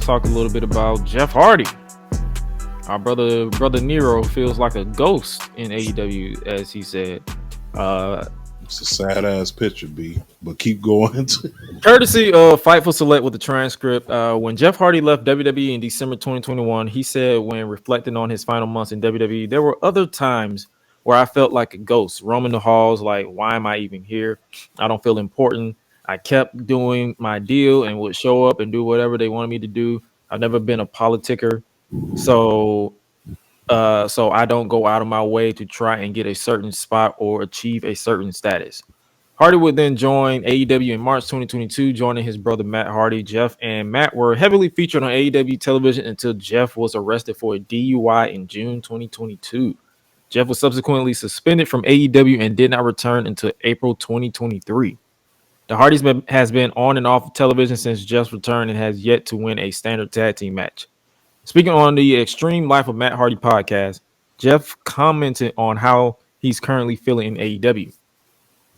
let's talk a little bit about Jeff Hardy. Our brother Nero feels like a ghost in AEW, as he said. It's a sad ass picture, B. But keep going. Courtesy of Fightful Select with the transcript. When Jeff Hardy left WWE in December 2021, he said when reflecting on his final months in WWE, there were other times where I felt like a ghost roaming the halls. Like, why am I even here? I don't feel important. I kept doing my deal and would show up and do whatever they wanted me to do. I've never been a politicker, so I don't go out of my way to try and get a certain spot or achieve a certain status. Hardy would then join AEW in March 2022, joining his brother Matt Hardy. Jeff and Matt were heavily featured on AEW television until Jeff was arrested for a DUI in June 2022. Jeff was subsequently suspended from AEW and did not return until April 2023. The Hardys has been on and off of television since Jeff's return and has yet to win a standard tag team match. Speaking on the Extreme Life of Matt Hardy podcast, Jeff commented on how he's currently feeling in AEW.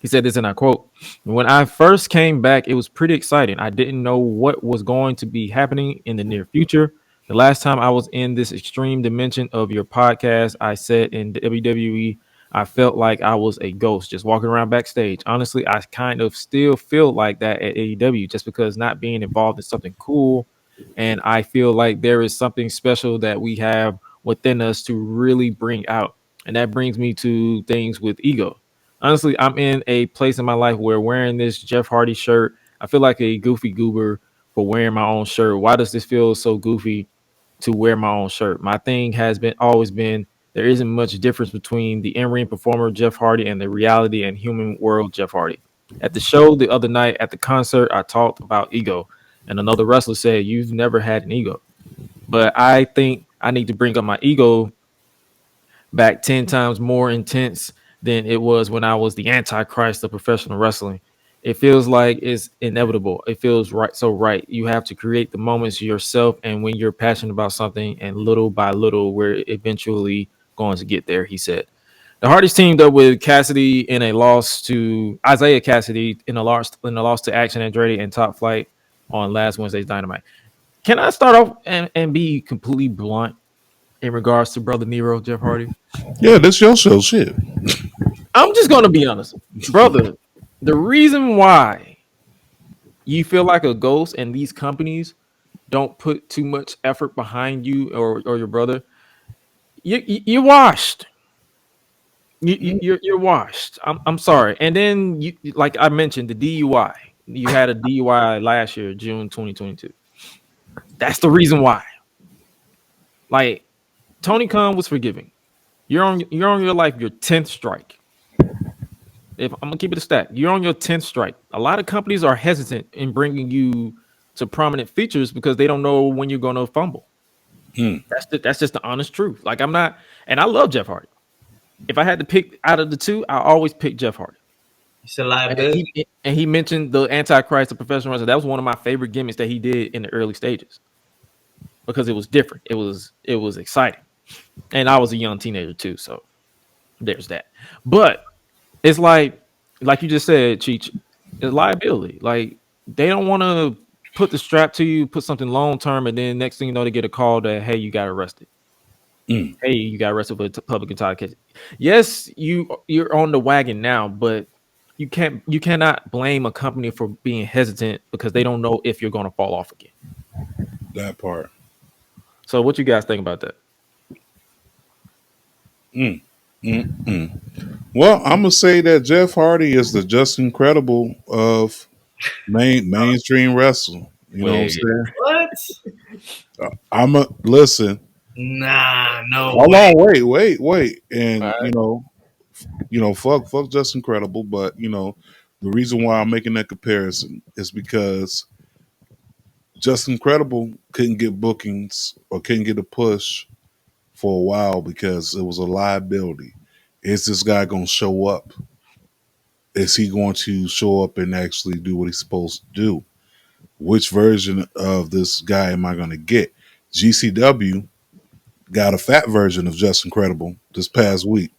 He said this, and I quote, "When I first came back, it was pretty exciting. I didn't know what was going to be happening in the near future. The last time I was in this extreme dimension of your podcast, I said in WWE, I felt like I was a ghost just walking around backstage. Honestly, I kind of still feel like that at AEW just because not being involved in something cool. And I feel like there is something special that we have within us to really bring out. And that brings me to things with ego. Honestly, I'm in a place in my life where wearing this Jeff Hardy shirt, I feel like a goofy goober for wearing my own shirt. Why does this feel so goofy to wear my own shirt? My thing has been always been there isn't much difference between the in-ring performer Jeff Hardy and the reality and human world Jeff Hardy. At the show the other night at the concert, I talked about ego, and another wrestler said, "You've never had an ego." But I think I need to bring up my ego back 10 times more intense than it was when I was the antichrist of professional wrestling. It feels like it's inevitable. It feels right. So right. You have to create the moments yourself. And when you're passionate about something and little by little, we're eventually going to get there, he said. The Hardys teamed up with Cassidy in a loss to Isaiah Cassidy in a loss to Action Andretti and Top Flight on last Wednesday's Dynamite. Can I start off and be completely blunt in regards to Brother Nero, Jeff Hardy? Yeah, this your show. Shit. I'm just going to be honest. Brother, the reason why you feel like a ghost and these companies don't put too much effort behind you or your brother, you're washed. You're washed. I'm sorry. And then, you, like I mentioned, the DUI. You had a DUI last year, June 2022. That's the reason why. Like, Tony Khan was forgiving. You're on your life, your 10th strike. If I'm gonna keep it a stat, you're on your 10th strike. A lot of companies are hesitant in bringing you to prominent features because they don't know when you're gonna fumble. That's just the honest truth. Like, I'm not, and I love Jeff Hardy. If I had to pick out of the two, I always pick Jeff Hardy. It's a liability. And he mentioned the Antichrist of professional wrestling. That was one of my favorite gimmicks that he did in the early stages because it was different. It was exciting, and I was a young teenager too, so there's that. But it's like you just said, Cheech, it's liability. Like, they don't want to put the strap to you, put something long term, and then next thing you know, they get a call that, hey, you got arrested. Hey, you got arrested for public intoxication. Yes, you're on the wagon now, but you cannot blame a company for being hesitant because they don't know if you're going to fall off again. That part. So, what you guys think about that? Well, I'm gonna say that Jeff Hardy is the just incredible of mainstream wrestling. You know what I'm saying? What? I'm a listen. Nah, no. Hold on, wait, and Right. fuck just incredible. But the reason why I'm making that comparison is because Just Incredible couldn't get bookings or couldn't get a push for a while because it was a liability. Is this guy going to show up? Is he going to show up and actually do what he's supposed to do? Which version of this guy am I going to get? GCW got a fat version of Just Incredible this past week.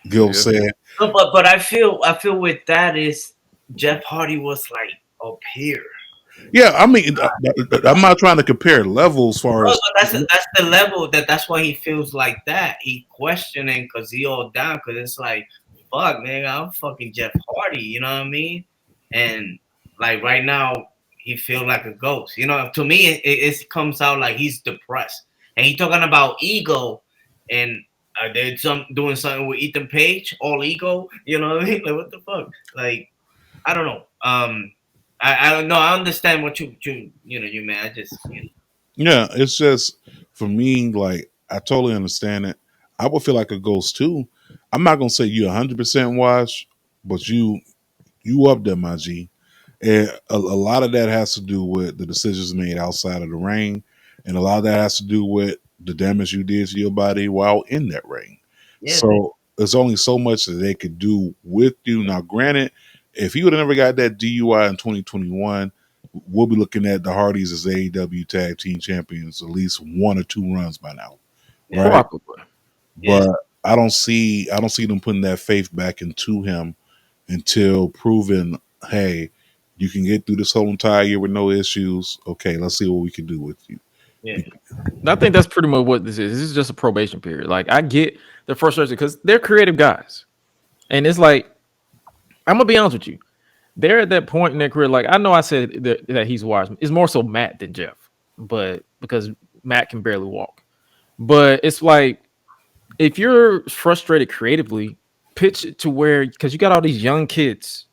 You know what I'm saying? No, but I feel with that is Jeff Hardy was like up here. Yeah, I mean, I'm not trying to compare levels as far Bro, as. so that's the level that's why he feels like that. He questioning because he all down because it's like, fuck, man, I'm fucking Jeff Hardy. You know what I mean? And like right now, he feels like a ghost. You know, to me, it comes out like he's depressed, and he talking about ego, and they're doing something with Ethan Page, all ego. You know what I mean? Like what the fuck? Like I don't know. I don't know. I understand what you man. I just Yeah, it's just for me. Like I totally understand it. I would feel like a ghost too. I'm not gonna say you 100% wash, but you up there, my G. And a lot of that has to do with the decisions made outside of the ring, and a lot of that has to do with the damage you did to your body while in that ring. yeah. So there's only so much that they could do with you. Now, granted, if he would have never got that DUI in 2021, we'll be looking at the Hardys as AEW Tag Team Champions at least 1 or 2 runs by now, Yeah. right? Probably. Yeah. But I don't see them putting that faith back into him until proven, hey, you can get through this whole entire year with no issues. Okay, let's see what we can do with you. Yeah. I think that's pretty much what this is. This is just a probation period. Like I get the frustration because they're creative guys, and it's like I'm gonna be honest with you. They're at that point in their career. Like I know I said that he's wise. It's more so Matt than Jeff, but because Matt can barely walk. But it's like if you're frustrated creatively, pitch it to where because you got all these young kids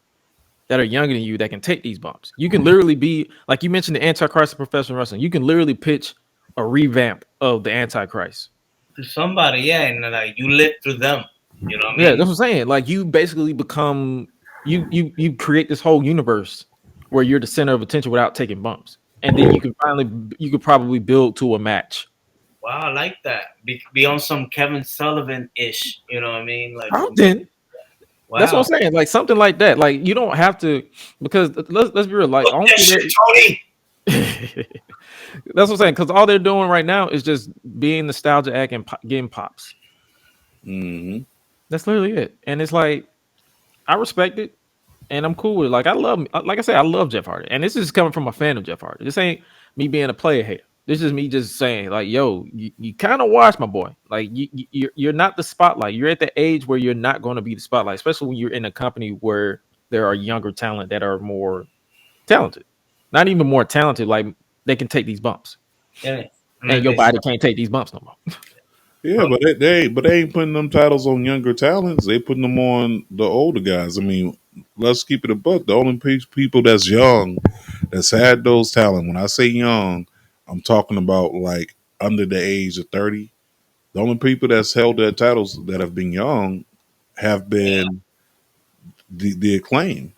that are younger than you that can take these bumps. You can literally be like you mentioned the Antichrist of professional wrestling. You can literally pitch a revamp of the Antichrist. To somebody, yeah, and like you live through them. You know what I Yeah, mean? that's what I'm saying. Like you basically become you create this whole universe where you're the center of attention without taking bumps, and then you could probably build to a match. Wow, I like that. Be on some Kevin Sullivan ish. You know what I mean? Like some. Something. That's what Wow. I'm saying. Like something like that. Like you don't have to because let's be real. Like Look that shit, Tony. that's what I'm saying. Because all they're doing right now is just being nostalgia act and getting pops. Mm-hmm. That's literally it. And it's like I respect it, and I'm cool with it. Like like I said, I love Jeff Hardy, and this is coming from a fan of Jeff Hardy. This ain't me being a player hater. This is me just saying, like, yo, you kind of watch my boy. Like, you're not the spotlight. You're at the age where you're not going to be the spotlight, especially when you're in a company where there are younger talent that are more talented. Not even more talented, like they can take these bumps, Yeah. and your body can't take these bumps no more. Yeah, but they ain't putting them titles on younger talents. They putting them on the older guys. I mean, let's keep it a buck. The only people that's young that's had those talent. When I say young, I'm talking about like under the age of 30. The only people that's held their titles that have been young have been the Acclaim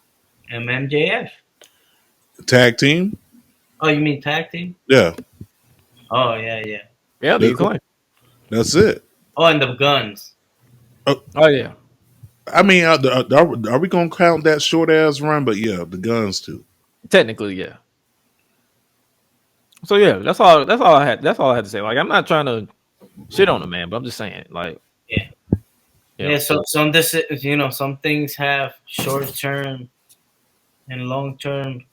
MJF. tag team. Oh, you mean tag team? Yeah, Oh yeah, yeah. Yeah, they claim. that's it. Oh, and the guns. Oh yeah, I mean, are we gonna count that short ass run? But yeah, the guns too. technically, yeah. So yeah, that's all. That's all I had. That's all I had to say. Like, I'm not trying to shit on the man, but I'm just saying, like, Yeah. you know, Yeah. So some this some things have short term and long term.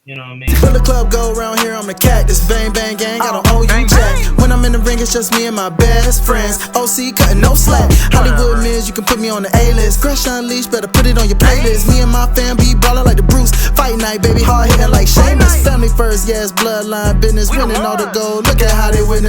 You know what I mean? When the club go around here, I'm the cactus. Bang, bang, gang, I don't owe you jack. When I'm in the ring, it's just me and my best friends. OC cutting no slack. Hollywood Miz, you can put me on the A-list. Gresh Unleashed, better put it on your playlist. Me and my fam be ballin' like the Bruce. Fight night, baby, hard hitting like Sheamus. Family first, yes, bloodline business. Winning all the gold, look at how they winning.